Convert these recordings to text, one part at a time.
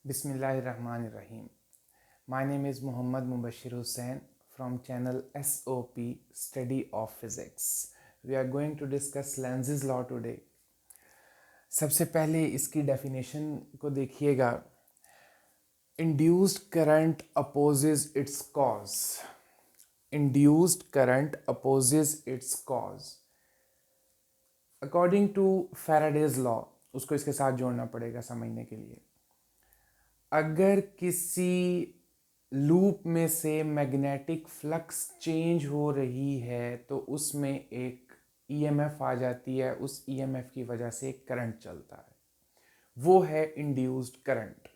Bismillahirrahmanirrahim. My name is Muhammad Mubashir Hussain from channel SOP Study of Physics. We are going to discuss Lenz's law today. सबसे पहले इसकी definition को देखिएगा. Induced current opposes its cause. Induced current opposes its cause. According to Faraday's law, उसको इसके साथ जोड़ना पड़ेगा समझने के लिए. अगर किसी लूप में से मैग्नेटिक फ्लक्स चेंज हो रही है तो उसमें एक ईएमएफ आ जाती है. उस ईएमएफ की वजह से एक करंट चलता है, वो है इंड्यूस्ड करंट.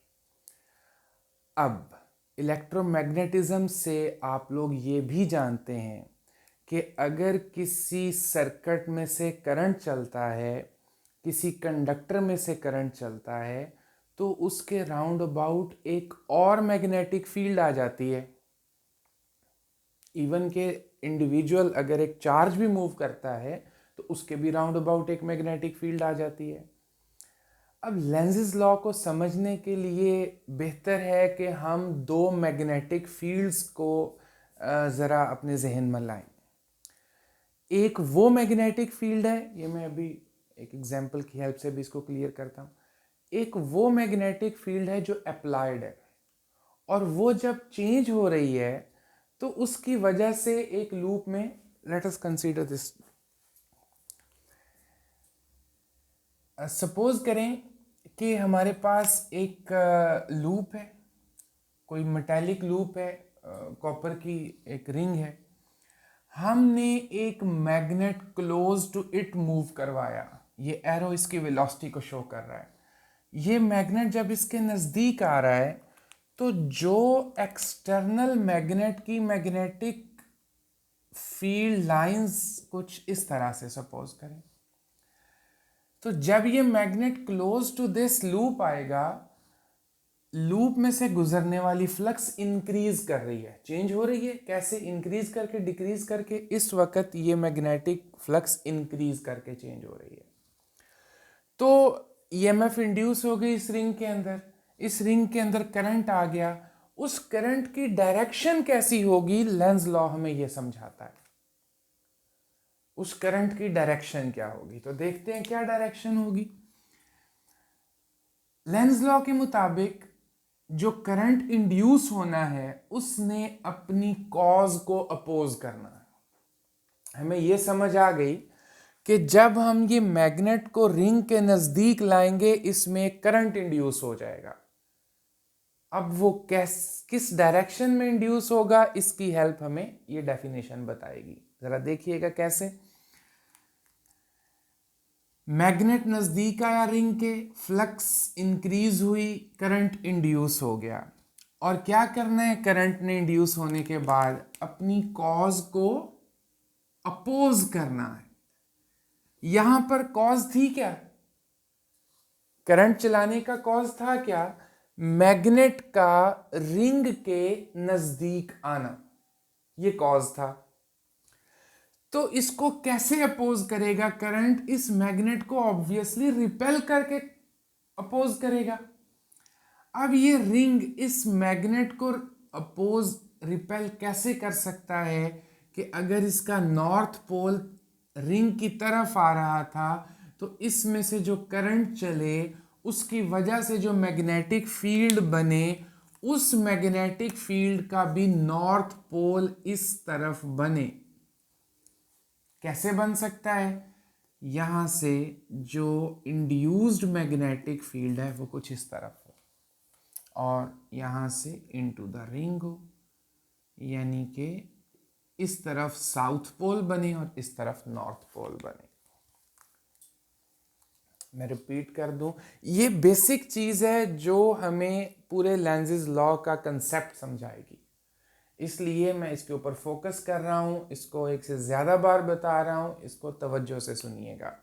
अब इलेक्ट्रोमैग्नेटिज्म से आप लोग ये भी जानते हैं कि अगर किसी सर्किट में से करंट चलता है, किसी कंडक्टर में से करंट चलता है, तो उसके राउंड अबाउट एक और मैग्नेटिक फील्ड आ जाती है. इवन के इंडिविजुअल अगर एक चार्ज भी मूव करता है तो उसके भी राउंड अबाउट एक मैग्नेटिक फील्ड आ जाती है. अब लेंज़ लॉ को समझने के लिए बेहतर है कि हम दो मैग्नेटिक फील्ड्स को ज़रा अपने जहन में लाएं. एक वो मैग्नेटिक फील्ड है, ये मैं अभी एक एग्जांपल की हेल्प से भी इसको क्लियर करता हूँ. एक वो मैग्नेटिक फील्ड है जो अप्लाइड है, और वो जब चेंज हो रही है तो उसकी वजह से एक लूप में, let us consider this, suppose करें कि हमारे पास एक लूप है, कोई मेटालिक लूप है, कॉपर की एक रिंग है. हमने एक magnet close to it move करवाया. ये एरो इसकी वेलोसिटी को शो कर रहा है. ये मैग्नेट जब इसके नज़दीक आ रहा है तो जो एक्सटर्नल मैग्नेट की मैग्नेटिक फील्ड लाइंस कुछ इस तरह से सपोज करें, तो जब ये magnet close to this loop आएगा, लूप में से गुजरने वाली फ्लक्स इंक्रीज कर रही है, चेंज हो रही है. कैसे? इंक्रीज करके, डिक्रीज करके. इस वक्त ये मैग्नेटिक फ्लक्स इंक्रीज करके चेंज हो रही है. तो ईएमएफ इंड्यूस हो गई इस रिंग के अंदर. इस रिंग के अंदर करंट आ गया. उस करंट की डायरेक्शन कैसी होगी, लेंज लॉ हमें यह समझाता है. उस करंट की डायरेक्शन क्या होगी, तो देखते हैं क्या डायरेक्शन होगी. लेंज लॉ के मुताबिक जो करंट इंड्यूस होना है उसने अपनी कॉज को अपोज करना है. हमें यह समझ आ गई कि जब हम ये मैग्नेट को रिंग के नजदीक लाएंगे इसमें करंट इंड्यूस हो जाएगा. अब वो किस डायरेक्शन में इंड्यूस होगा, इसकी हेल्प हमें ये डेफिनेशन बताएगी. जरा देखिएगा कैसे. मैग्नेट नजदीक आया रिंग के, फ्लक्स इंक्रीज हुई, करंट इंड्यूस हो गया. और क्या करना है, करंट ने इंड्यूस होने के बाद अपनी कॉज को अपोज करना है. यहां पर कॉज थी क्या, करंट चलाने का कॉज था क्या, मैग्नेट का रिंग के नजदीक आना, ये कॉज था. तो इसको कैसे अपोज करेगा करंट, इस मैग्नेट को ऑब्वियसली रिपेल करके अपोज करेगा. अब ये रिंग इस मैग्नेट को अपोज रिपेल कैसे कर सकता है कि अगर इसका नॉर्थ पोल रिंग की तरफ आ रहा था तो इसमें से जो करंट चले उसकी वजह से जो मैग्नेटिक फील्ड बने, उस मैग्नेटिक फील्ड का भी नॉर्थ पोल इस तरफ बने. कैसे बन सकता है, यहां से जो इंड्यूस्ड मैग्नेटिक फील्ड है वो कुछ इस तरफ हो और यहां से इनटू द रिंग हो, यानी कि इस तरफ साउथ पोल बने और इस तरफ नॉर्थ पोल बने. मैं रिपीट कर दूं, ये बेसिक चीज है जो हमें पूरे लेंज़ लॉ का कंसेप्ट समझाएगी. इसलिए मैं इसके ऊपर फोकस कर रहा हूं, इसको एक से ज्यादा बार बता रहा हूं, इसको तवज्जो से सुनिएगा.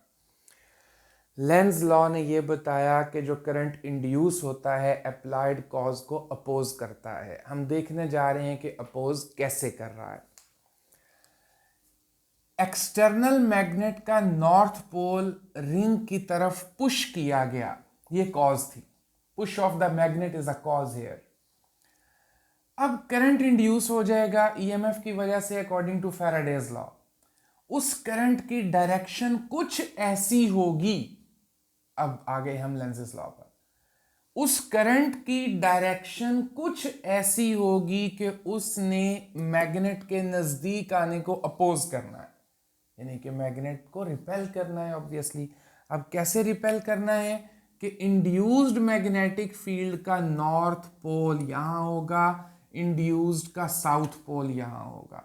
लेंज़ लॉ ने यह बताया कि जो करंट इंड्यूस होता है अप्लाइड कॉज को अपोज करता है. हम देखने जा रहे हैं कि अपोज कैसे कर रहा है. एक्सटर्नल मैग्नेट का नॉर्थ पोल रिंग की तरफ पुश किया गया, ये कॉज थी, push of the magnet is a cause here. अब करंट इंड्यूस हो जाएगा ईएमएफ की वजह से अकॉर्डिंग टू फैराडेज लॉ। उस करंट की डायरेक्शन कुछ ऐसी होगी, अब आ गए हम लेंज़ेस लॉ पर, उस करंट की डायरेक्शन कुछ ऐसी होगी कि उसने मैग्नेट के नजदीक आने को अपोज करना है, यानी कि मैग्नेट को रिपेल करना है ऑब्वियसली। अब कैसे रिपेल करना है कि इंड्यूस्ड मैग्नेटिक फील्ड का नॉर्थ पोल यहां होगा, इंड्यूस्ड का साउथ पोल यहां होगा,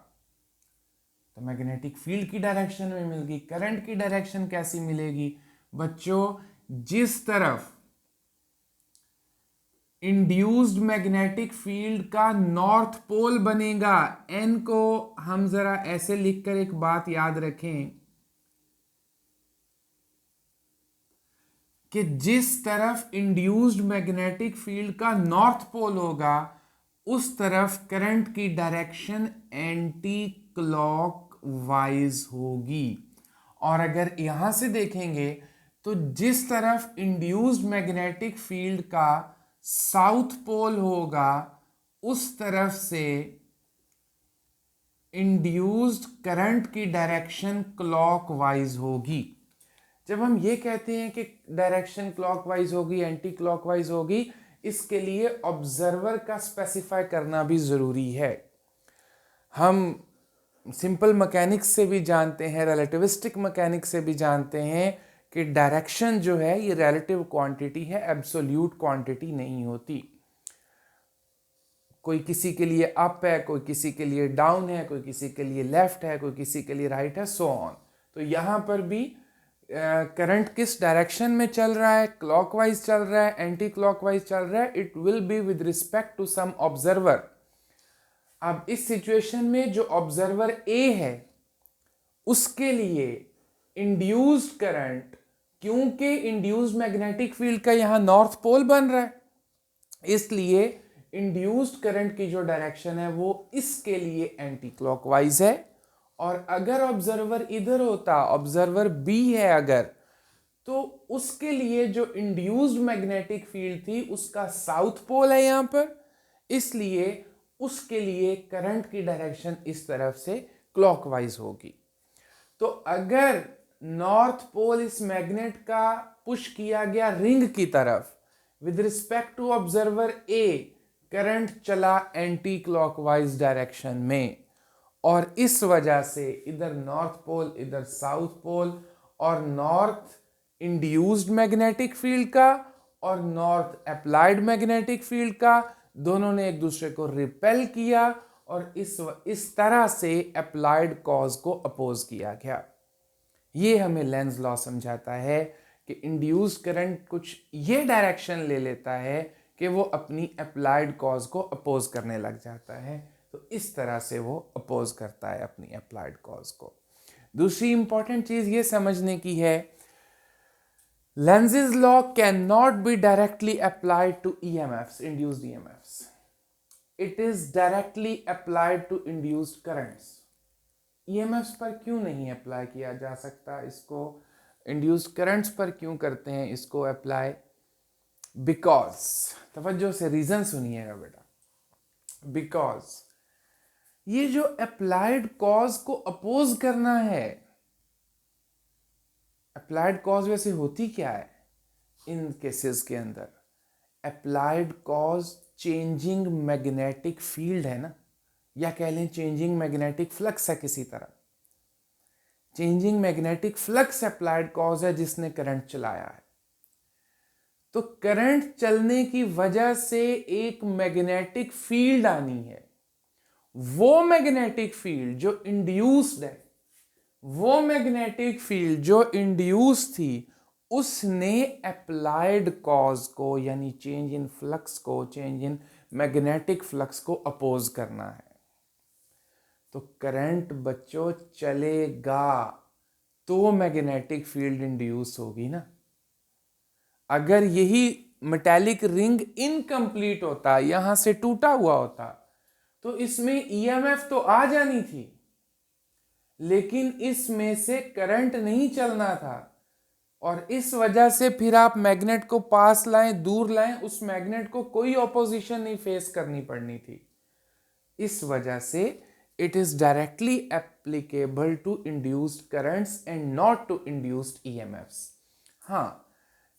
तो मैग्नेटिक फील्ड की डायरेक्शन में मिल गई। करंट की डायरेक्शन कैसी मिलेगी बच्चों, जिस तरफ इंड्यूस्ड मैग्नेटिक फील्ड का नॉर्थ पोल बनेगा, एन को हम जरा ऐसे लिखकर एक बात याद रखें कि जिस तरफ इंड्यूस्ड मैग्नेटिक फील्ड का नॉर्थ पोल होगा उस तरफ करंट की डायरेक्शन एंटी क्लॉक वाइज होगी। और अगर यहां से देखेंगे तो जिस तरफ इंड्यूस्ड मैग्नेटिक फील्ड का साउथ पोल होगा उस तरफ से इंड्यूस्ड करंट की डायरेक्शन क्लॉकवाइज होगी। जब हम ये कहते हैं कि डायरेक्शन क्लॉकवाइज होगी, एंटी क्लॉकवाइज होगी, इसके लिए ऑब्जर्वर का स्पेसिफाई करना भी जरूरी है। हम सिंपल मैकेनिक्स से भी जानते हैं, रिलेटिविस्टिक मैकेनिक्स से भी जानते हैं कि डायरेक्शन जो है ये रिलेटिव क्वांटिटी है, एब्सोल्यूट क्वांटिटी नहीं होती। कोई किसी के लिए अप है, कोई किसी के लिए डाउन है, कोई किसी के लिए लेफ्ट है, कोई किसी के लिए राइट है, सो ऑन। तो यहाँ पर भी करंट किस डायरेक्शन में चल रहा है, क्लॉकवाइज चल रहा है, एंटी क्लॉकवाइज चल रहा है, it will be with respect to some observer. अब इस सिचुएशन में जो ऑब्जर्वर ए है उसके लिए इंड्यूस्ड करंट, क्योंकि इंड्यूस्ड मैग्नेटिक फील्ड का यहां नॉर्थ पोल बन रहा है, इसलिए इंड्यूस्ड करंट की जो डायरेक्शन है वो इसके लिए एंटी क्लॉकवाइज है। और अगर ऑब्जर्वर इधर होता, ऑब्जर्वर बी है अगर, तो उसके लिए जो इंड्यूस्ड मैग्नेटिक फील्ड थी उसका साउथ पोल है यहां पर, इसलिए उसके लिए करंट की डायरेक्शन इस तरफ से क्लॉकवाइज होगी। तो अगर नॉर्थ पोल इस मैग्नेट का पुश किया गया रिंग की तरफ, with respect to observer a current चला एंटी क्लॉकवाइज डायरेक्शन में, और इस वजह से इधर नॉर्थ पोल इधर साउथ पोल, और नॉर्थ इंड्यूस्ड मैग्नेटिक फील्ड का और नॉर्थ अप्लाइड मैग्नेटिक फील्ड का, दोनों ने एक दूसरे को रिपेल किया और इस तरह से अप्लाइड कॉज को अपोज किया गया। ये हमें लेंज लॉ समझाता है कि इंड्यूस्ड करंट कुछ ये डायरेक्शन ले लेता है कि वो अपनी अप्लाइड कॉज को अपोज करने लग जाता है, तो इस तरह से वो अपोज करता है अपनी अप्लाइड कॉज को। दूसरी इंपॉर्टेंट चीज ये समझने की है, Lenz's law cannot be directly applied to EMFs, induced EMFs. It is directly applied to induced currents. EMFs पर क्यों नहीं अप्लाई किया जा सकता इसको, induced currents पर क्यों करते हैं इसको अप्लाई? Because, तवज्जो से रीजन सुनिएगा बेटा, because ये जो अप्लाइड कॉज को अपोज करना है, अप्लाइड कॉज वैसे होती क्या है इन केसेस के अंदर? Applied cause changing magnetic field है ना, या कह लें चेंजिंग मैग्नेटिक फ्लक्स है, किसी तरह changing magnetic flux applied cause है जिसने करंट चलाया है। तो करंट चलने की वजह से एक मैग्नेटिक फील्ड आनी है, वो मैग्नेटिक फील्ड जो इंड्यूस्ड है, वो मैग्नेटिक फील्ड जो इंड्यूस थी, उसने अप्लाइड कॉज को यानी चेंज इन फ्लक्स को, चेंज इन मैग्नेटिक फ्लक्स को अपोज करना है। तो करंट बच्चों चलेगा तो मैग्नेटिक फील्ड इंड्यूस होगी ना। अगर यही मेटालिक रिंग इनकम्प्लीट होता, यहां से टूटा हुआ होता, तो इसमें ईएमएफ तो आ जानी थी, लेकिन इसमें से करंट नहीं चलना था, और इस वजह से फिर आप मैग्नेट को पास लाएं, दूर लाएं, उस मैग्नेट को कोई ऑपोजिशन नहीं फेस करनी पड़नी थी। इस वजह से it is directly applicable to induced currents and not to induced EMFs. हाँ,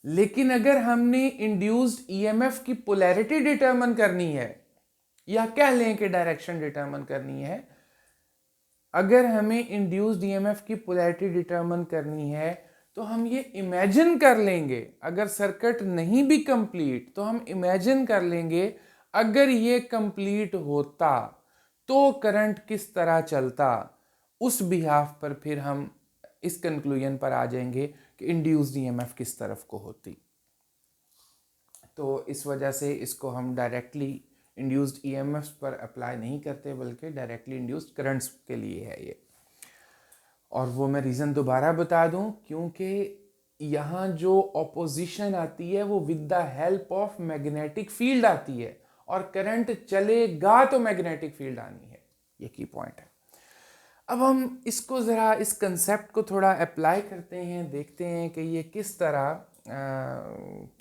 लेकिन अगर हमने इंड्यूस्ड ईएमएफ की पोलैरिटी डिटरमिन करनी है, या कह लें कि डायरेक्शन डिटरमिन करनी है, अगर हमें इंड्यूस्ड ईएमएफ की पोलैरिटी डिटरमिन करनी है तो हम ये इमेजिन कर लेंगे, अगर सर्किट नहीं भी कंप्लीट तो हम इमेजिन कर लेंगे अगर ये कंप्लीट होता तो करंट किस तरह चलता। उस बिहाफ पर फिर हम इस कंक्लूजन पर आ जाएंगे कि इंड्यूस्ड ईएमएफ किस तरफ को होती। तो इस वजह से इसको हम डायरेक्टली इंड्यूस्ड ईएमएफ पर अप्लाई नहीं करते, बल्कि डायरेक्टली इंड्यूस्ड करंट्स के लिए है ये। और वो मैं रीज़न दोबारा बता दूं, क्योंकि यहाँ जो ऑपोजिशन आती है वो with the help of magnetic field आती है, और करंट चलेगा तो मैग्नेटिक फील्ड आनी है। ये की पॉइंट है। अब हम इसको ज़रा, इस कंसेप्ट को थोड़ा अप्लाई करते हैं, देखते हैं कि ये किस तरह,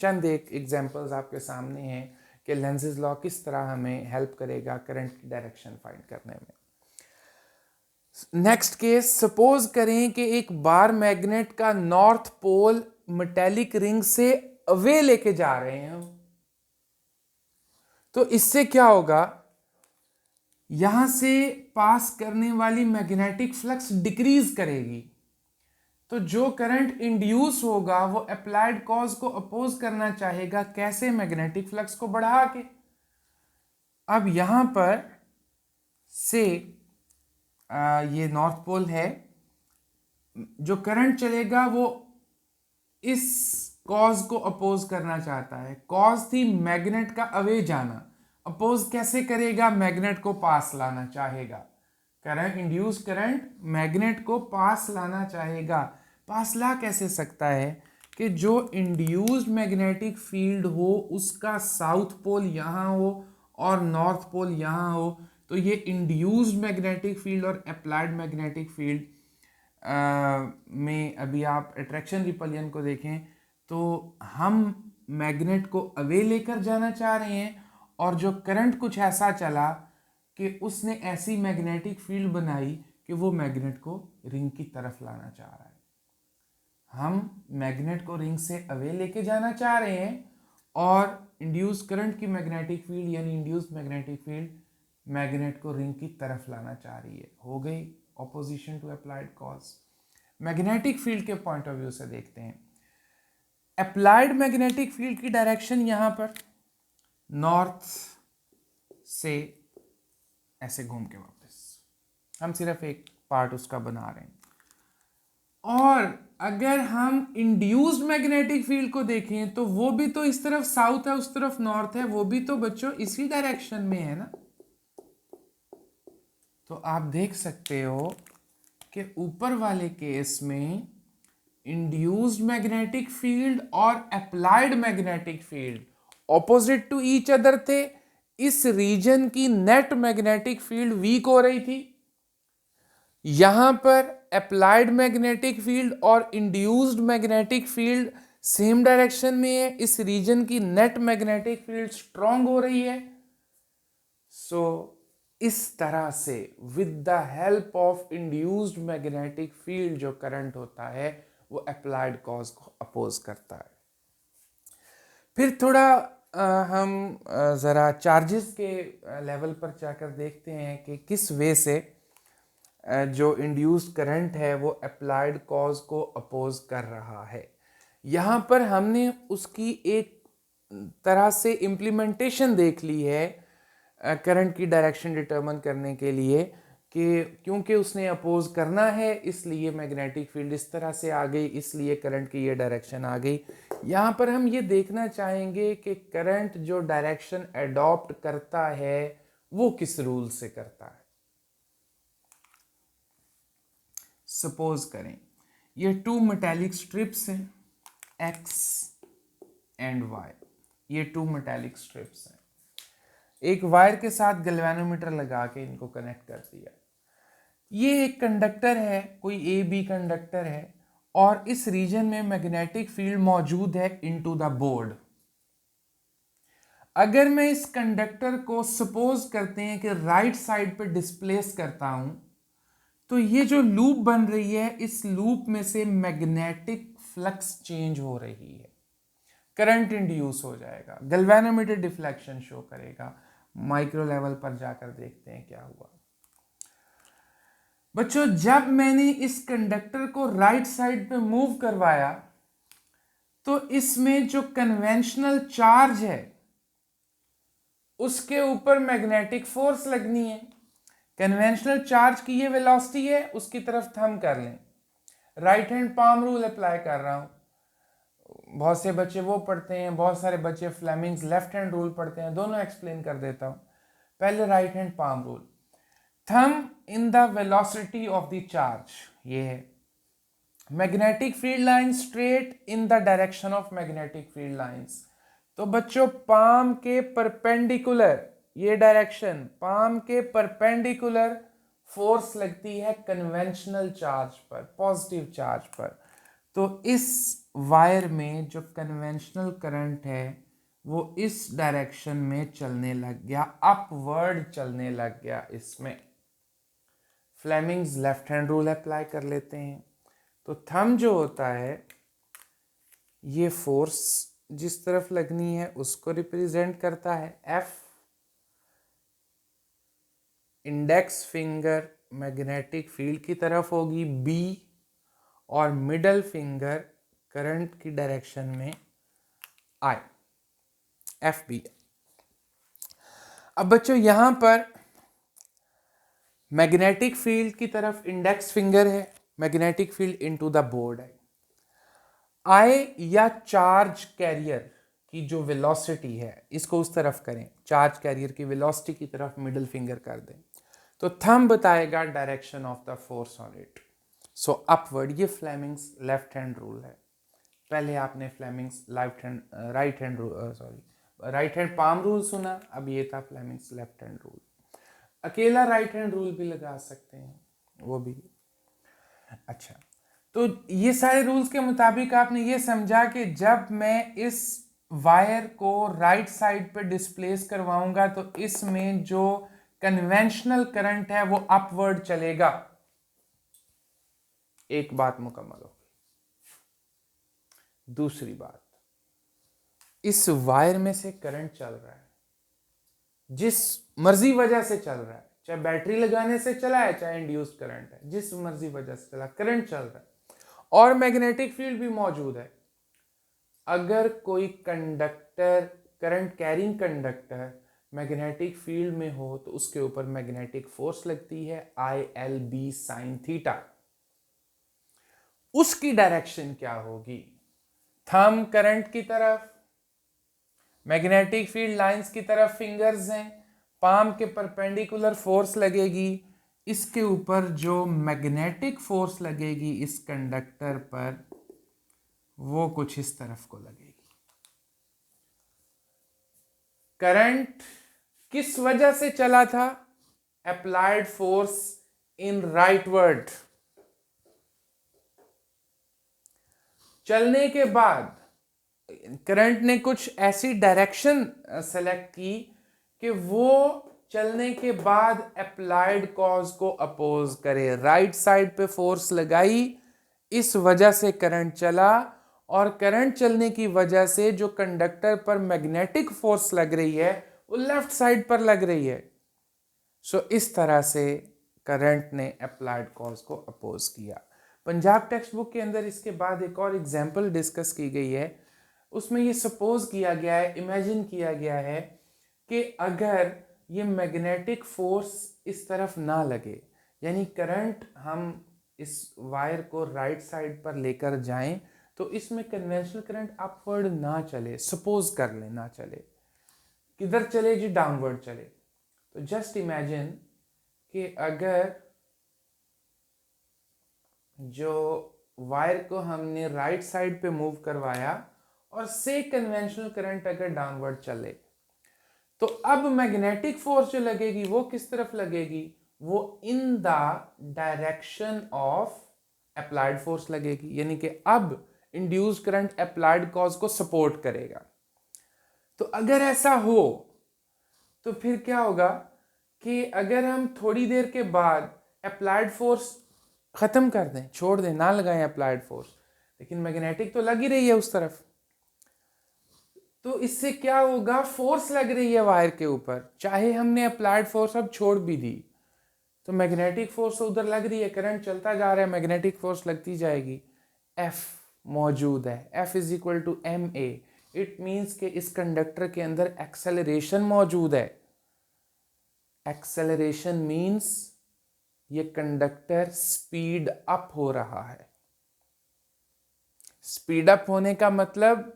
चंद एक एग्जांपल्स आपके सामने हैं कि लेंज़ेस लॉ किस तरह हमें हेल्प करेगा करंट की डायरेक्शन फाइंड करने में। नेक्स्ट केस, सपोज करें कि एक बार मैग्नेट का नॉर्थ पोल मेटेलिक रिंग से अवे लेके जा रहे हैं हम, तो इससे क्या होगा, यहां से पास करने वाली मैग्नेटिक फ्लक्स डिक्रीज करेगी। तो जो करंट इंड्यूस होगा वो अप्लाइड कॉज को अपोज करना चाहेगा, कैसे, मैग्नेटिक फ्लक्स को बढ़ा के। अब यहां पर से ये नॉर्थ पोल है, जो करंट चलेगा वो इस कॉज को अपोज करना चाहता है। कॉज थी मैग्नेट का अवे जाना, अपोज कैसे करेगा, मैग्नेट को पास लाना चाहेगा। करंट, इंड्यूस करंट मैग्नेट को पास लाना चाहेगा। पास ला कैसे सकता है कि जो इंड्यूस्ड मैग्नेटिक फील्ड हो उसका साउथ पोल यहाँ हो और नॉर्थ पोल यहाँ हो, तो ये इंड्यूस्ड मैग्नेटिक फील्ड और अप्लाइड मैग्नेटिक फील्ड में अभी आप अट्रैक्शन रिपल्शन को देखें तो हम मैग्नेट को अवे लेकर जाना चाह रहे हैं, और जो करंट कुछ ऐसा चला कि उसने ऐसी मैग्नेटिक फील्ड बनाई कि वो मैग्नेट को रिंग की तरफ लाना चाह रहा है। हम मैग्नेट को रिंग से अवे लेके जाना चाह रहे हैं, और इंड्यूस करंट की मैग्नेटिक फील्ड यानी इंड्यूस्ड मैग्नेटिक फील्ड मैग्नेट को रिंग की तरफ लाना चाह रही है। हो गई opposition to applied cause. Magnetic field के पॉइंट ऑफ व्यू से देखते हैं। अप्लाइड मैग्नेटिक फील्ड की डायरेक्शन यहां पर नॉर्थ से ऐसे घूम के वापस, हम सिर्फ एक पार्ट उसका बना रहे हैं। और अगर हम इंड्यूस्ड मैग्नेटिक फील्ड को देखें तो वो भी तो इस तरफ साउथ है, उस तरफ नॉर्थ है, वो भी तो बच्चों इसी डायरेक्शन में है ना। तो आप देख सकते हो कि ऊपर वाले केस में इंड्यूस्ड मैग्नेटिक फील्ड और applied magnetic field opposite to each other थे। इस रीजन की नेट मैग्नेटिक फील्ड वीक हो रही थी। यहां पर अप्लाइड मैग्नेटिक फील्ड और induced magnetic field same direction में है। इस रीजन की नेट मैग्नेटिक फील्ड स्ट्रांग हो रही है। सो इस तरह से with the help of induced magnetic field जो करंट होता है वो अप्लाइड कॉज को अपोज करता है। फिर थोड़ा हम ज़रा चार्जेस के लेवल पर जाकर देखते हैं कि किस वे से जो इंड्यूस्ड करंट है वो अप्लाइड कॉज को अपोज कर रहा है। यहाँ पर हमने उसकी एक तरह से इम्प्लीमेंटेशन देख ली है करंट की डायरेक्शन डिटरमिन करने के लिए, कि क्योंकि उसने अपोज करना है इसलिए मैग्नेटिक फील्ड इस तरह से आ गई, इसलिए करंट की ये डायरेक्शन आ गई। यहाँ पर हम ये देखना चाहेंगे कि करंट जो डायरेक्शन अडॉप्ट करता है वो किस रूल से करता है। सपोज करें ये टू मेटालिक स्ट्रिप्स हैं X एंड Y, ये टू मेटालिक स्ट्रिप्स हैं। एक वायर के साथ गैल्वेनोमीटर लगा के इनको कनेक्ट कर दिया। ये एक कंडक्टर है, कोई AB कंडक्टर है, और इस रीजन में मैग्नेटिक फील्ड मौजूद है इनटू द बोर्ड। अगर मैं इस कंडक्टर को सपोज करते हैं कि राइट साइड पे डिस्प्लेस करता हूं, तो ये जो लूप बन रही है, इस लूप में से मैग्नेटिक फ्लक्स चेंज हो रही है, करंट इंड्यूस हो जाएगा, गैल्वेनोमीटर डिफ्लेक्शन शो करेगा। माइक्रो लेवल पर जाकर देखते हैं क्या हुआ। बच्चों, जब मैंने इस कंडक्टर को राइट साइड पे मूव करवाया तो इसमें जो कन्वेंशनल चार्ज है उसके ऊपर मैग्नेटिक फोर्स लगनी है। कन्वेंशनल चार्ज की ये वेलोसिटी है, उसकी तरफ थंब कर लें। Right hand palm rule apply कर रहा हूं। बहुत से बच्चे वो पढ़ते हैं, बहुत सारे बच्चे फ्लेमिंग्स लेफ्ट हैंड रूल पढ़ते हैं, दोनों एक्सप्लेन कर देता हूं। पहले right hand palm rule, thumb in the velocity of the charge, ये है। Magnetic field line straight in the direction of magnetic field lines. तो बच्चों, पाम के परपेंडिकुलर, ये डायरेक्शन, पाम के परपेंडिकुलर फोर्स लगती है कन्वेंशनल चार्ज पर, पॉजिटिव चार्ज पर। तो इस वायर में जो कन्वेंशनल करंट है वो इस डायरेक्शन में चलने लग गया, अपवर्ड चलने लग गया इसमें। Fleming's left hand rule apply कर लेते हैं। तो थंब जो होता है, ये फोर्स जिस तरफ लगनी है उसको रिप्रेजेंट करता है, F. Index finger magnetic field की तरफ होगी, बी। और मिडल फिंगर करंट की डायरेक्शन में, आई, एफ बी। अब बच्चों, यहां पर मैग्नेटिक फील्ड की तरफ इंडेक्स फिंगर है, magnetic field into the board है। आई या चार्ज कैरियर की जो वेलोसिटी है, इसको उस तरफ करें, चार्ज कैरियर की वेलोसिटी की तरफ मिडिल फिंगर कर दें, तो थंब बताएगा direction of the force on it, so upward. ये फ्लेमिंग्स लेफ्ट हैंड रूल है। पहले आपने Fleming's right hand palm rule सुना, अब ये था फ्लेमिंग्स लेफ्ट हैंड रूल। अकेला राइट हैंड रूल भी लगा सकते हैं, वो भी। अच्छा, तो ये सारे रूल्स के मुताबिक आपने ये समझा कि जब मैं इस वायर को राइट साइड पे डिस्प्लेस करवाऊंगा तो इसमें जो कन्वेंशनल करंट है वो अपवर्ड चलेगा। एक बात मुकम्मल हो गई। दूसरी बात, इस वायर में से करंट चल रहा है, जिस मर्जी वजह से चल रहा है, चाहे बैटरी लगाने से चला है, चाहे इंड्यूस्ड करंट है, जिस मर्जी वजह से चला, करंट चल रहा है और मैग्नेटिक फील्ड भी मौजूद है। अगर कोई conductor, current carrying conductor magnetic field में हो तो उसके ऊपर मैग्नेटिक फोर्स लगती है, ILB साइन थीटा। उसकी डायरेक्शन क्या होगी? थंब करंट की तरफ, मैग्नेटिक फील्ड लाइंस की तरफ फिंगर्स हैं, पाम के परपेंडिकुलर फोर्स लगेगी, इसके ऊपर जो मैग्नेटिक फोर्स लगेगी इस कंडक्टर पर वो कुछ इस तरफ को लगेगी। करंट किस वजह से चला था? Applied force in rightward. चलने के बाद करंट ने कुछ ऐसी डायरेक्शन सेलेक्ट की कि वो चलने के बाद अप्लाइड कॉज को अपोज करे। राइट साइड पे फोर्स लगाई, इस वजह से करंट चला, और करंट चलने की वजह से जो कंडक्टर पर मैग्नेटिक फोर्स लग रही है वो लेफ्ट साइड पर लग रही है। सो इस तरह से करंट ने अप्लाइड कॉज को अपोज किया। पंजाब टेक्स्ट बुक के अंदर इसके बाद एक और एग्जाम्पल डिस्कस की गई है। उसमें ये सपोज किया गया है, इमेजिन किया गया है कि अगर ये मैग्नेटिक फोर्स इस तरफ ना लगे, यानी करंट हम इस वायर को राइट साइड पर लेकर जाएं तो इसमें कन्वेंशनल करंट अपवर्ड ना चले, सपोज कर लें ना चले, किधर चले जी? डाउनवर्ड चले। तो जस्ट इमेजिन कि अगर जो वायर को हमने राइट साइड पे मूव करवाया और से कन्वेंशनल करंट अगर डाउनवर्ड चले, तो अब मैग्नेटिक फोर्स जो लगेगी वो किस तरफ लगेगी? वो in the direction of applied force लगेगी, यानी कि अब इंड्यूस्ड करंट अप्लाइड कॉज को सपोर्ट करेगा। तो अगर ऐसा हो तो फिर क्या होगा कि अगर हम थोड़ी देर के बाद अप्लाइड फोर्स खत्म कर दें, छोड़ दें, ना लगाएं अप्लाइड फोर्स, लेकिन मैग्नेटिक तो लग ही रही है उस तरफ, तो इससे क्या होगा, फोर्स लग रही है वायर के ऊपर, चाहे हमने अप्लाइड फोर्स अब छोड़ भी दी तो मैग्नेटिक फोर्स तो उधर लग रही है, करंट चलता जा रहा है, मैग्नेटिक फोर्स लगती जाएगी। F मौजूद है, F is equal to M A. It means कि इस कंडक्टर के अंदर एक्सेलरेशन मौजूद है। एक्सेलरेशन मीन्स ये कंडक्टर स्पीड अप हो रहा है। स्पीड अप होने का मतलब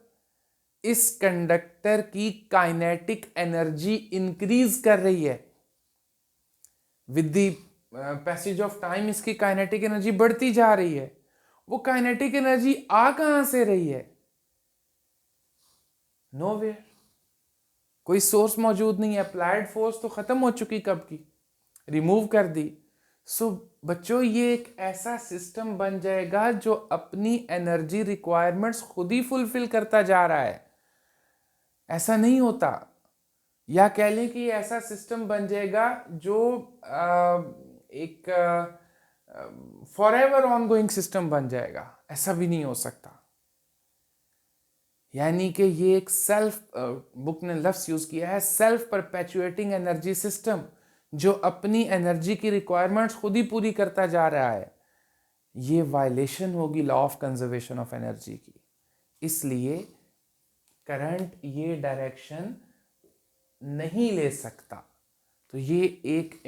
इस कंडक्टर की काइनेटिक एनर्जी इंक्रीज कर रही है। With the passage of time इसकी काइनेटिक एनर्जी बढ़ती जा रही है। वो काइनेटिक एनर्जी आ कहां से रही है? नोवेयर, कोई सोर्स मौजूद नहीं है। अप्लाइड फोर्स तो खत्म हो चुकी, कब की, रिमूव कर दी। सो बच्चों, ये एक ऐसा सिस्टम बन जाएगा जो अपनी एनर्जी रिक्वायरमेंट्स खुद ही फुलफिल करता जा रहा है। ऐसा नहीं होता, या कह लें कि ऐसा सिस्टम बन जाएगा जो एक for ever on going system बन जाएगा। ऐसा भी नहीं हो सकता। यानी कि ये एक सेल्फ, बुक ने लफ्ज यूज किया है, सेल्फ परपेचुएटिंग एनर्जी सिस्टम, जो अपनी एनर्जी की रिक्वायरमेंट्स खुद ही पूरी करता जा रहा है। ये वायलेशन होगी law of conservation of energy की। इसलिए करंट ये डायरेक्शन नहीं ले सकता। तो ये एक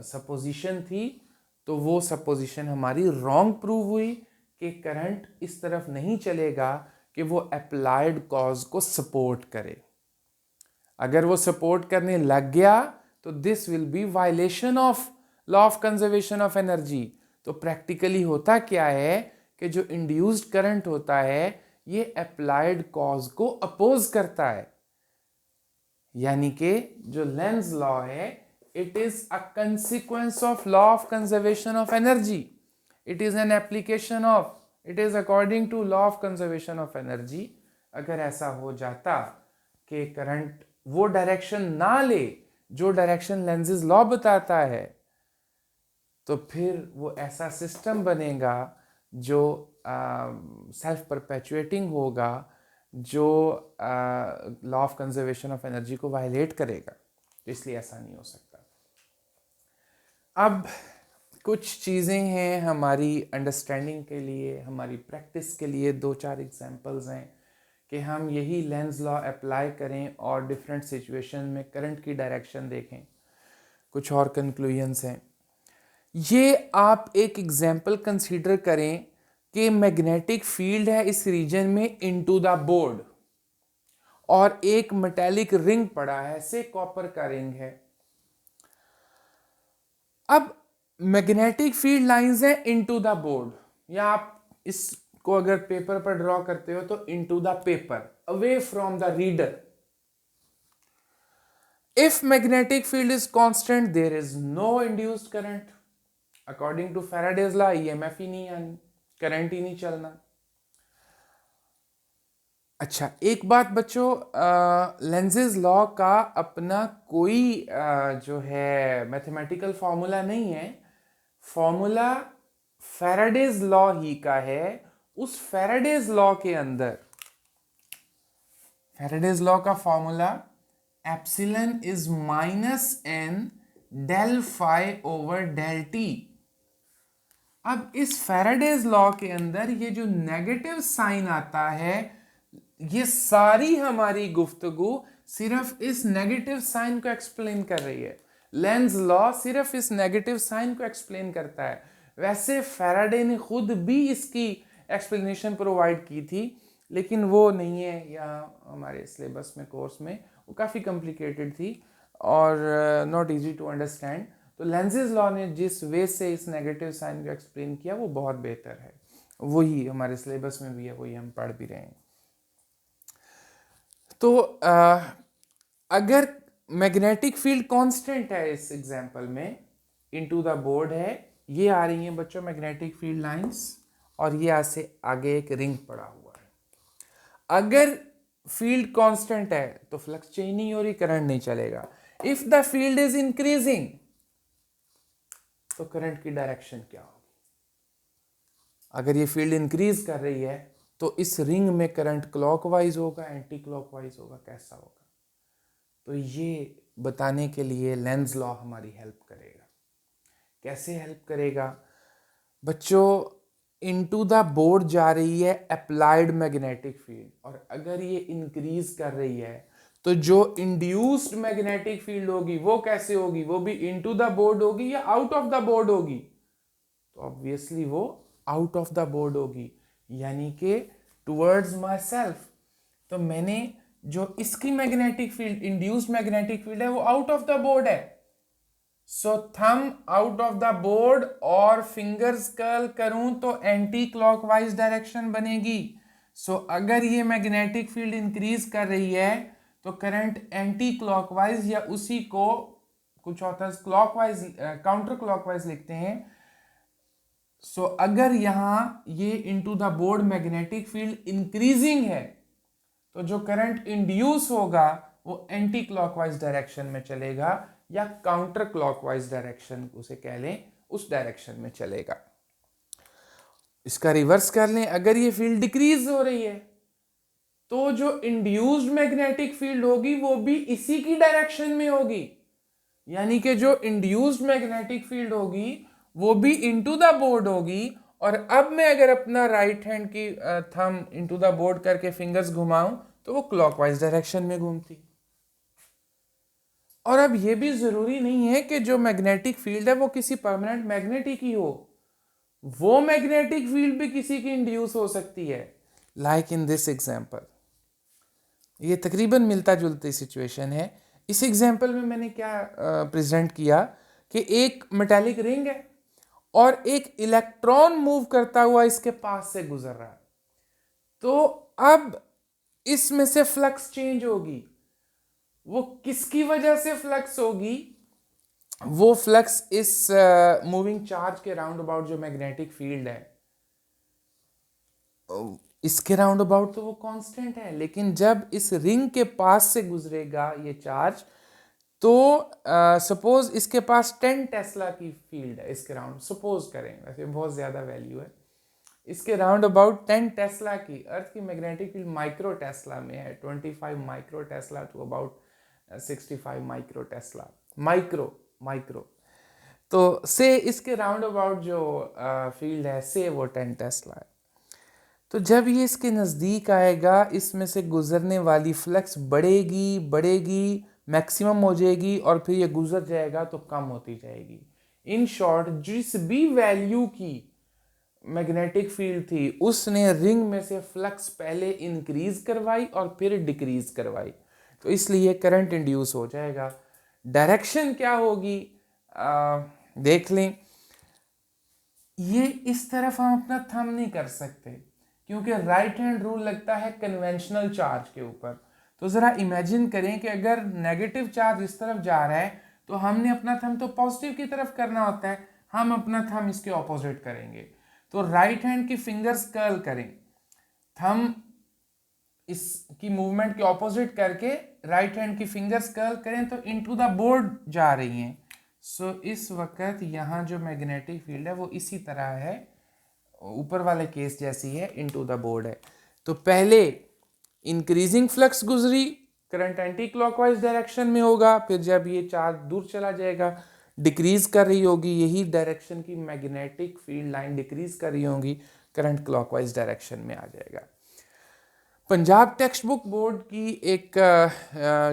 सपोजिशन थी, तो वो सपोजिशन हमारी रॉन्ग प्रूव हुई कि करंट इस तरफ नहीं चलेगा कि वो अप्लाइड कॉज को सपोर्ट करे। अगर वो सपोर्ट करने लग गया तो this will be violation of law of conservation of energy. तो प्रैक्टिकली होता क्या है कि जो इंड्यूस्ड करंट होता है ये अप्लाइड कॉज को अपोज करता है। यानी कि जो लेंज लॉ है, it is a consequence of law of conservation of energy. It is an application of, it is according to law of conservation of energy. अगर ऐसा हो जाता कि करंट वो डायरेक्शन ना ले जो डायरेक्शन लेंजेस लॉ बताता है, तो फिर वो ऐसा सिस्टम बनेगा जो सेल्फ परपेचुएटिंग होगा, जो law of conservation of energy को वायलेट करेगा। तो इसलिए ऐसा नहीं हो सकता। अब कुछ चीज़ें हैं हमारी अंडरस्टैंडिंग के लिए, हमारी प्रैक्टिस के लिए, 2-4 एग्जांपल्स हैं कि हम यही लेंज लॉ अप्लाई करें और डिफरेंट सिचुएशन में करंट की डायरेक्शन देखें। कुछ और कंक्लूजन्स हैं। ये आप एक एग्जांपल कंसीडर करें कि मैग्नेटिक फील्ड है इस रीजन में इनटू द बोर्ड, और एक मेटेलिक रिंग पड़ा है, से कॉपर का रिंग है। अब मैग्नेटिक फील्ड लाइंस है इनटू द बोर्ड, या आप इसको अगर पेपर पर ड्रॉ करते हो तो into the paper, away from the reader. If magnetic field is constant, there is no induced current. According to Faraday's law EMF ही नहीं आनी, करंट ही नहीं चलना। अच्छा, एक बात बच्चों, लेंजेस लॉ का अपना कोई जो है मैथमेटिकल फॉर्मूला नहीं है। फॉर्मूला फैराडेज लॉ ही का है। उस फैराडेज लॉ के अंदर, फैराडेज लॉ का formula epsilon is -n del phi over del t. अब इस फैराडेज लॉ के अंदर ये जो नेगेटिव साइन आता है, ये सारी हमारी गुफ्तगू सिर्फ इस नेगेटिव साइन को एक्सप्लेन कर रही है। लेंज लॉ सिर्फ इस नेगेटिव साइन को एक्सप्लेन करता है। वैसे फैराडे ने खुद भी इसकी एक्सप्लेनेशन प्रोवाइड की थी, लेकिन वो नहीं है यहाँ हमारे सिलेबस में, कोर्स में। वो काफ़ी कॉम्प्लिकेटेड थी और नॉट इजी टू अंडरस्टैंड। तो लेंजेस लॉ ने जिस वे से इस नेगेटिव साइन को एक्सप्लेन किया वो बहुत बेहतर है। वही हमारे सिलेबस में भी है, वही हम पढ़ भी रहे हैं। तो अगर मैग्नेटिक फील्ड कांस्टेंट है इस एग्जांपल में, इनटू द बोर्ड है, ये आ रही हैं बच्चों मैग्नेटिक फील्ड लाइंस, और ये यहाँ से आगे एक रिंग पड़ा हुआ है। अगर फील्ड कांस्टेंट है तो फ्लक्स चेंज नहीं हो रही, करंट नहीं चलेगा। If the field is increasing तो करंट की डायरेक्शन क्या होगी? अगर ये फील्ड इंक्रीज कर रही है तो इस रिंग में करंट क्लॉकवाइज होगा, एंटी क्लॉकवाइज होगा, कैसा होगा? तो ये बताने के लिए लेंज लॉ हमारी हेल्प करेगा। कैसे हेल्प करेगा बच्चों? इनटू द बोर्ड जा रही है अप्लाइड मैग्नेटिक फील्ड, और अगर ये इंक्रीज कर रही है तो जो इंड्यूस्ड मैग्नेटिक फील्ड होगी वो कैसे होगी? वो भी इनटू द बोर्ड होगी या आउट ऑफ द बोर्ड होगी? तो ऑब्वियसली वो आउट ऑफ द बोर्ड होगी, यानी कि टुवर्ड्स माई सेल्फ। तो मैंने जो इसकी magnetic field, induced magnetic field है, वो आउट ऑफ द बोर्ड है। So thumb out of the board और फिंगर्स कर्ल करूं तो एंटी क्लॉकवाइज डायरेक्शन बनेगी। सो अगर ये मैग्नेटिक फील्ड इंक्रीज कर रही है तो करंट एंटी क्लॉकवाइज या उसी को कुछ ऑथर्स क्लॉकवाइज, काउंटर क्लॉकवाइज लिखते हैं। सो अगर यहां ये into the board magnetic field increasing है तो जो करंट इंड्यूस होगा वो एंटी क्लॉकवाइज डायरेक्शन में चलेगा या काउंटर क्लॉकवाइज डायरेक्शन उसे कह लें, उस डायरेक्शन में चलेगा। इसका रिवर्स कर लें, अगर ये फील्ड डिक्रीज हो रही है तो जो इंड्यूस्ड मैग्नेटिक फील्ड होगी वो भी इसी की डायरेक्शन में होगी, यानी कि जो इंड्यूस्ड मैग्नेटिक फील्ड होगी वो भी इनटू द बोर्ड होगी। और अब मैं अगर अपना राइट हैंड की थंब इनटू द बोर्ड करके फिंगर्स घुमाऊं तो वो क्लॉकवाइज डायरेक्शन में घूमती। और अब ये भी जरूरी नहीं है कि जो मैग्नेटिक फील्ड है वो किसी परमानेंट मैग्नेटिक ही हो, वो मैग्नेटिक फील्ड भी किसी की इंड्यूस हो सकती है। लाइक इन दिस एग्जांपल, ये तकरीबन मिलता जुलती सिचुएशन है। इस एग्जांपल में मैंने क्या प्रेजेंट किया कि एक मेटालिक रिंग है और एक इलेक्ट्रॉन मूव करता हुआ इसके पास से गुजर रहा है। तो अब इसमें से फ्लक्स चेंज होगी। वो किसकी वजह से फ्लक्स होगी? वो फ्लक्स इस मूविंग चार्ज के राउंड अबाउट जो मैग्नेटिक फील्ड है इसके राउंड अबाउट तो वो कांस्टेंट है, लेकिन जब इस रिंग के पास से गुजरेगा ये चार्ज तो सपोज इसके पास 10 टेस्ला की फील्ड है इसके राउंड, सपोज करें, वैसे बहुत ज़्यादा वैल्यू है इसके राउंड अबाउट 10 टेस्ला की। अर्थ की मैग्नेटिक फील्ड माइक्रो टेस्ला में है, 25 micro tesla to about 65 micro tesla, micro. तो से इसके राउंड अबाउट जो फील्ड है से वो 10 टेस्ला है। तो जब ये इसके नज़दीक आएगा इसमें से गुजरने वाली फ्लक्स बढ़ेगी मैक्सिमम हो जाएगी और फिर ये गुजर जाएगा तो कम होती जाएगी। इन शॉर्ट, जिस भी वैल्यू की मैग्नेटिक फील्ड थी उसने रिंग में से फ्लक्स पहले इंक्रीज करवाई और फिर डिक्रीज करवाई, तो इसलिए करंट इंड्यूस हो जाएगा। डायरेक्शन क्या होगी देख लें। ये इस तरफ हम अपना थंब नहीं कर सकते क्योंकि राइट हैंड रूल लगता है कन्वेंशनल चार्ज के ऊपर। तो ज़रा इमेजिन करें कि अगर नेगेटिव चार्ज इस तरफ जा रहा है तो हमने अपना थंब तो पॉजिटिव की तरफ करना होता है, हम अपना थंब इसके ऑपोजिट करेंगे। तो राइट हैंड की फिंगर्स कर्ल करें, थंब इसकी मूवमेंट के ऑपोजिट करके राइट हैंड की फिंगर्स कर्ल करें तो इनटू द बोर्ड जा रही हैं। सो इस वक्त यहाँ जो मैग्नेटिक फील्ड है वो इसी तरह है, ऊपर वाले केस जैसी है, इनटू द बोर्ड है। तो पहले इंक्रीजिंग फ्लक्स गुजरी, करंट एंटी क्लॉकवाइज डायरेक्शन में होगा, फिर जब ये चार्ज दूर चला जाएगा डिक्रीज कर रही होगी, यही डायरेक्शन की मैग्नेटिक फील्ड लाइन डिक्रीज कर रही होगी, करंट क्लॉकवाइज डायरेक्शन में आ जाएगा। पंजाब टेक्स्ट बुक बोर्ड की एक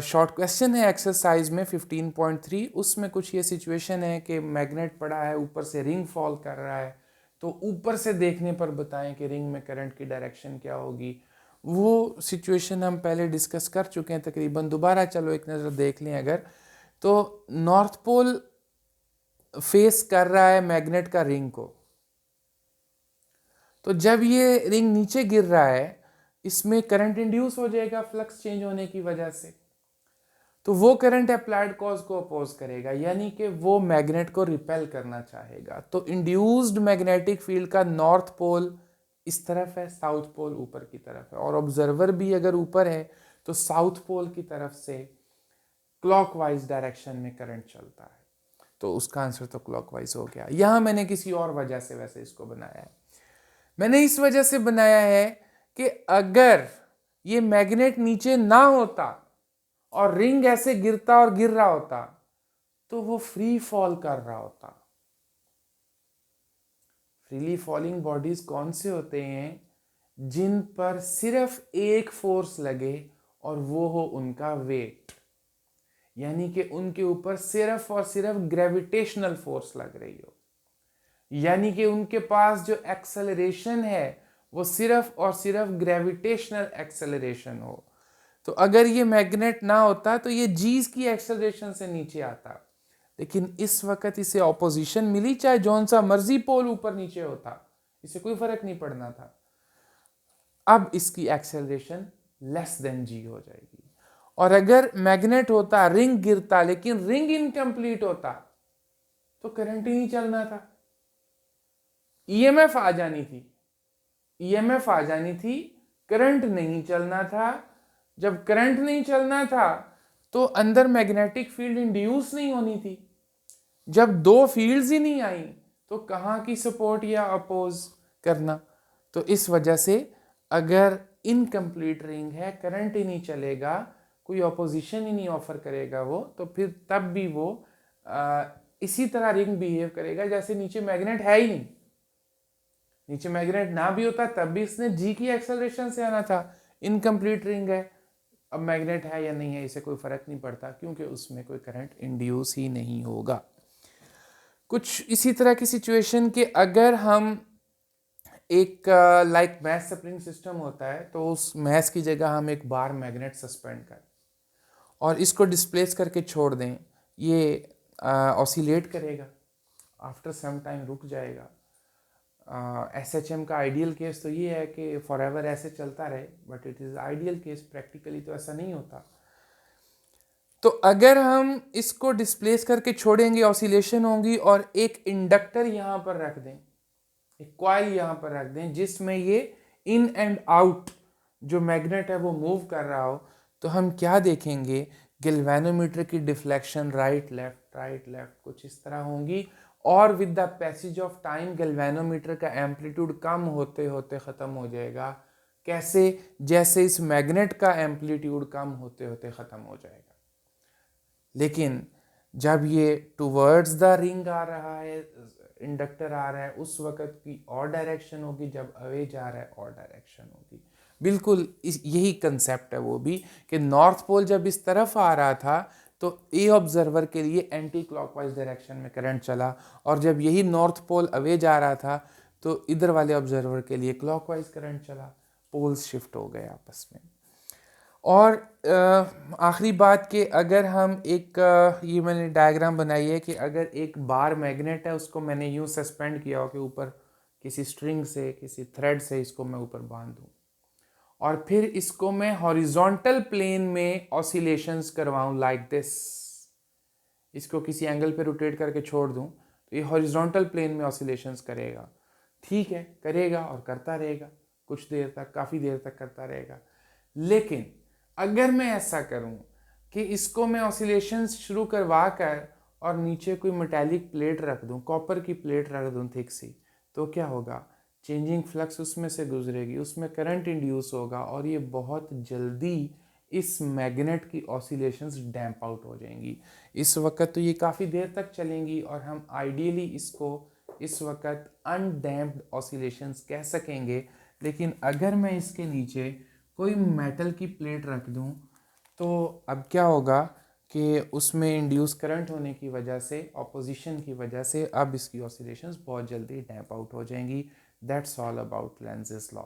शॉर्ट क्वेश्चन है एक्सरसाइज में 15.3, उसमें कुछ ये सिचुएशन है कि मैग्नेट पड़ा है, ऊपर से रिंग फॉल कर रहा है, तो ऊपर से देखने पर बताएं कि रिंग में करंट की डायरेक्शन क्या होगी। वो सिचुएशन हम पहले डिस्कस कर चुके हैं तकरीबन, दोबारा चलो एक नज़र देख लें। अगर तो नॉर्थ पोल फेस कर रहा है मैग्नेट का रिंग को, तो जब ये रिंग नीचे गिर रहा है इसमें करंट इंड्यूस हो जाएगा फ्लक्स चेंज होने की वजह से, तो वो करंट अप्लाइड कॉज को अपोज करेगा, यानी कि वो मैग्नेट को रिपेल करना चाहेगा। तो इंड्यूस्ड मैग्नेटिक फील्ड का नॉर्थ पोल इस तरफ है, साउथ पोल ऊपर की तरफ है, और ऑब्जर्वर भी अगर ऊपर है तो साउथ पोल की तरफ से क्लॉकवाइज डायरेक्शन में करंट चलता है। तो उसका आंसर तो क्लॉकवाइज हो गया। यहां मैंने किसी और वजह से वैसे इसको बनाया है। मैंने इस वजह से बनाया है कि अगर ये मैग्नेट नीचे ना होता और रिंग ऐसे गिरता और गिर रहा होता तो वो फ्री फॉल कर रहा होता। फ्रीली फॉलिंग बॉडीज कौन से होते हैं? जिन पर सिर्फ एक फोर्स लगे और वो हो उनका वेट, यानी कि उनके ऊपर सिर्फ और सिर्फ ग्रेविटेशनल फोर्स लग रही हो, यानी कि उनके पास जो एक्सेलरेशन है वो सिर्फ और सिर्फ ग्रेविटेशनल एक्सेलरेशन हो। तो अगर ये मैग्नेट ना होता तो ये जीज की एक्सेलरेशन से नीचे आता, लेकिन इस वक्त इसे ऑपोजिशन मिली, चाहे जौन सा मर्जी पोल ऊपर नीचे होता, इसे कोई फर्क नहीं पड़ना था। अब इसकी एक्सेलरेशन लेस देन जी हो जाएगी। और अगर मैग्नेट होता, रिंग गिरता, लेकिन रिंग इनकम्प्लीट होता तो करंट ही नहीं चलना था, ईएमएफ आ जानी थी, ईएमएफ आ जानी थी, करंट नहीं चलना था। जब करंट नहीं चलना था तो अंदर मैग्नेटिक फील्ड इंड्यूस नहीं होनी थी। जब दो फील्ड्स ही नहीं आई तो कहाँ की सपोर्ट या अपोज करना। तो इस वजह से अगर इनकम्प्लीट रिंग है, करंट ही नहीं चलेगा, कोई ऑपोजिशन ही नहीं ऑफर करेगा वो, तो फिर तब भी वो इसी तरह रिंग बिहेव करेगा जैसे नीचे मैग्नेट है ही नहीं। नीचे मैग्नेट ना भी होता तब भी इसने जी की एक्सेलरेशन से आना था। इनकम्प्लीट रिंग है, अब मैग्नेट है या नहीं है इसे कोई फर्क नहीं पड़ता, क्योंकि उसमें कोई करंट इंड्यूस ही नहीं होगा। कुछ इसी तरह की सिचुएशन के अगर हम एक लाइक मैस स्प्रिंग सिस्टम होता है तो उस मैस की जगह हम एक बार मैग्नेट सस्पेंड करें और इसको डिस्प्लेस करके छोड़ दें, ये ऑसिलेट करेगा, आफ्टर सम टाइम रुक जाएगा। एसएचएम का आइडियल केस तो ये है कि फॉर एवर ऐसे चलता रहे, but it is ideal case, practically तो ऐसा नहीं होता। तो अगर हम इसको डिस्प्लेस करके छोड़ेंगे, ऑसिलेशन होंगी, और एक इंडक्टर यहाँ पर रख दें, एक कॉइल यहाँ पर रख दें जिसमें ये इन एंड आउट जो मैग्नेट है वो मूव कर रहा हो, तो हम क्या देखेंगे? गैल्वेनोमीटर की डिफ्लेक्शन राइट लेफ्ट कुछ इस तरह होंगी, और with the passage of time galvanometer का एम्पलीट्यूड कम होते होते ख़त्म हो जाएगा। कैसे? जैसे इस मैग्नेट का एम्पलीट्यूड कम होते होते ख़त्म हो जाएगा। लेकिन जब ये टूवर्ड्स द रिंग आ रहा है, इंडक्टर आ रहा है, उस वक्त की और डायरेक्शन होगी, जब अवे जा रहा है और डायरेक्शन होगी। बिल्कुल यही कंसेप्ट है वो भी, कि नॉर्थ पोल जब इस तरफ आ रहा था तो ए ऑब्जर्वर के लिए एंटी क्लॉकवाइज डायरेक्शन में करंट चला, और जब यही नॉर्थ पोल अवे जा रहा था तो इधर वाले ऑब्जर्वर के लिए क्लॉकवाइज करंट चला। पोल्स शिफ्ट हो गए आपस में। और आखिरी बात कि अगर हम एक ये मैंने डायग्राम बनाई है कि अगर एक बार मैग्नेट है, उसको मैंने यूं सस्पेंड किया हो कि ऊपर किसी स्ट्रिंग से, किसी थ्रेड से इसको मैं ऊपर बांध दूं, और फिर इसको मैं हॉरिजॉन्टल प्लेन में ऑसिलेशंस करवाऊं लाइक दिस, इसको किसी एंगल पे रोटेट करके छोड़ दूं तो ये हॉरिजॉन्टल प्लेन में ऑसिलेशंस करेगा। ठीक है, करेगा और करता रहेगा कुछ देर तक, काफ़ी देर तक करता रहेगा। लेकिन अगर मैं ऐसा करूं कि इसको मैं ऑसिलेशंस शुरू करवा कर और नीचे कोई मेटालिक प्लेट रख दूं, कॉपर की प्लेट रख दूं थिक सी, तो क्या होगा? चेंजिंग फ्लक्स उसमें से गुजरेगी, उसमें करंट इंड्यूस होगा, और ये बहुत जल्दी इस मैग्नेट की ऑसिलेशंस डैम्प आउट हो जाएंगी। इस वक्त तो ये काफ़ी देर तक चलेंगी, और हम आइडियली इसको इस वक्त अनडैम्प्ड ऑसिलेशंस कह सकेंगे। लेकिन अगर मैं इसके नीचे कोई मेटल की प्लेट रख दूं तो अब क्या होगा कि उसमें इंड्यूस करंट होने की वजह से, ऑपोजिशन की वजह से, अब इसकी ऑसिलेशंस बहुत जल्दी डैम्प आउट हो जाएंगी। That's all about Lenz's law.